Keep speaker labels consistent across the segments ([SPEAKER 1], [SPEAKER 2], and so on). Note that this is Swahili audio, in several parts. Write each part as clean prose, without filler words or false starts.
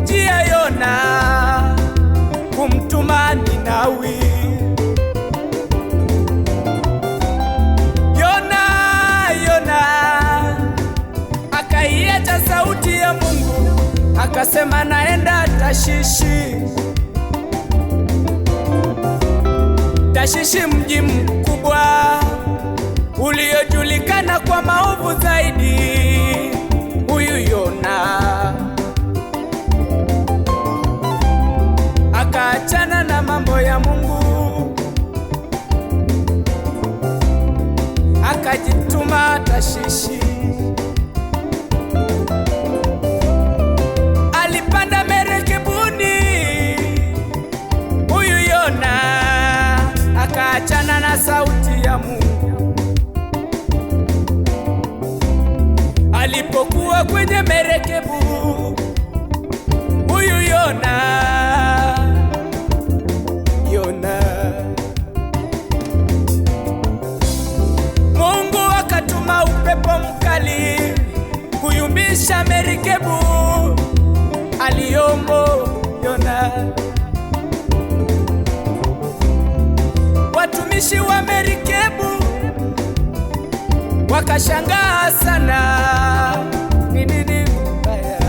[SPEAKER 1] alimjia Yona kumtuma Ninawi. Yona akaiacha sauti ya Mungu, akasema naenda Tashishi. Tashishi, mji mkubwa uliojulikana kwa maovu zaidi. Huyu Yona akaachana na mambo ya Mungu, akajituma Tashishi. Alipanda merikebuni. Huyu Yona akaachana na sauti ya Mungu. Alipokuwa kwenye merekebu, huyu Yona Mungu akatuma upepo mkali kuyumbisha merikebu aliyomo Yona. Watumishi wa merikebu wakashangaa sana, ni nini mbaya?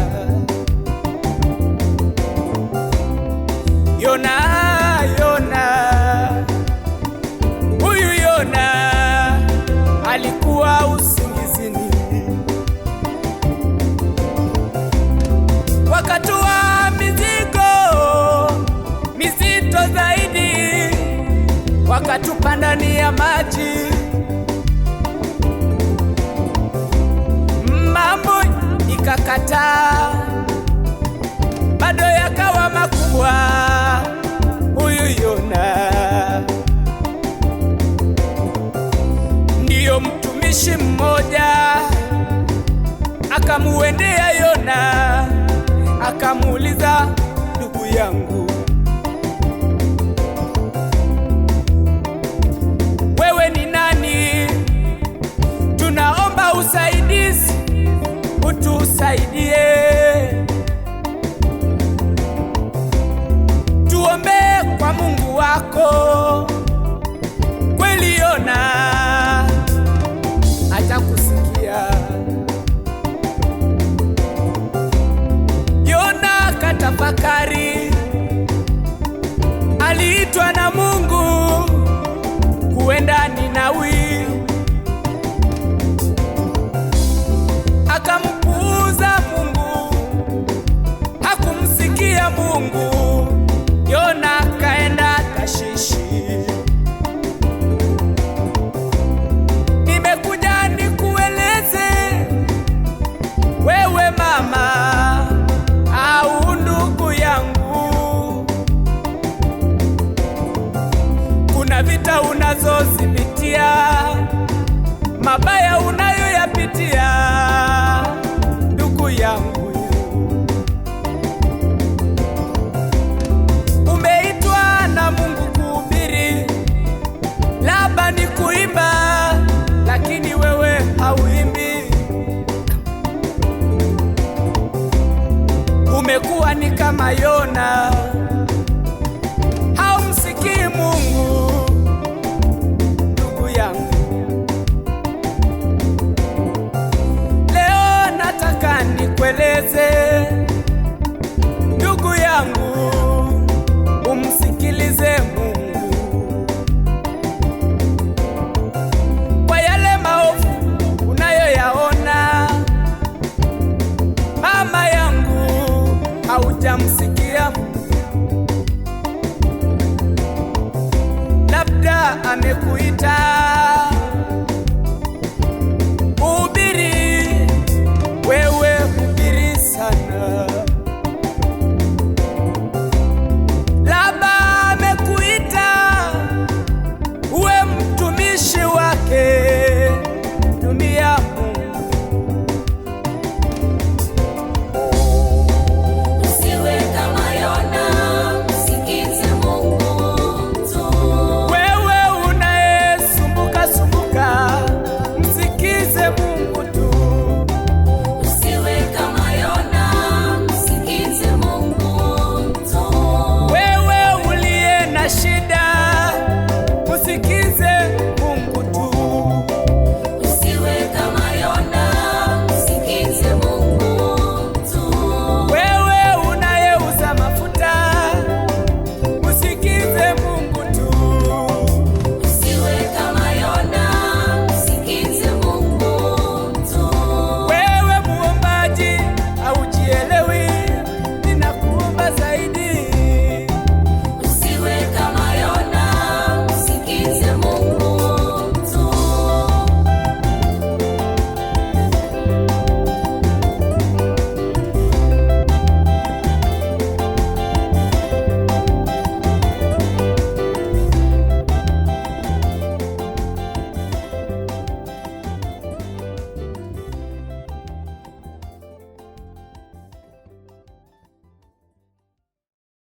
[SPEAKER 1] Yona huyu Yona alikuwa usingizini. Wakatoa mizigo mizito zaidi, wakatupa ndani ya maji. Mambo ikakataa, bado yakawa makubwa. Huyu Yona ndiyo mtumishi mmoja akamuendea Yona, akamuuliza, ndugu yangu, wewe ni nani? Tunaomba usaidizi, utusaidie, tuombe kwa Mungu wako. Kweli Yona atakusikia. Yona katafakari. Aliitwa na Mungu kuenda Ninawi, akampuuza Mungu, hakumsikia Mungu. Yona kaenda Tashishi. Nimekuja nikueleze wewe mama au ndugu yangu, kuna vita unazozipitia, mabaya unayoyapitia ndugu yangu. Umeitwa na Mungu kuhubiri, labda ni kuimba, lakini wewe hauimbi. Umekuwa ni kama Yona, haumsikii Mungu. Ndugu yangu, leo nataka nikueleze, ndugu yangu, umsikilize Mungu kwa yale maovu unayoyaona. Mama yangu, haujamsikia Mungu, labda amekuita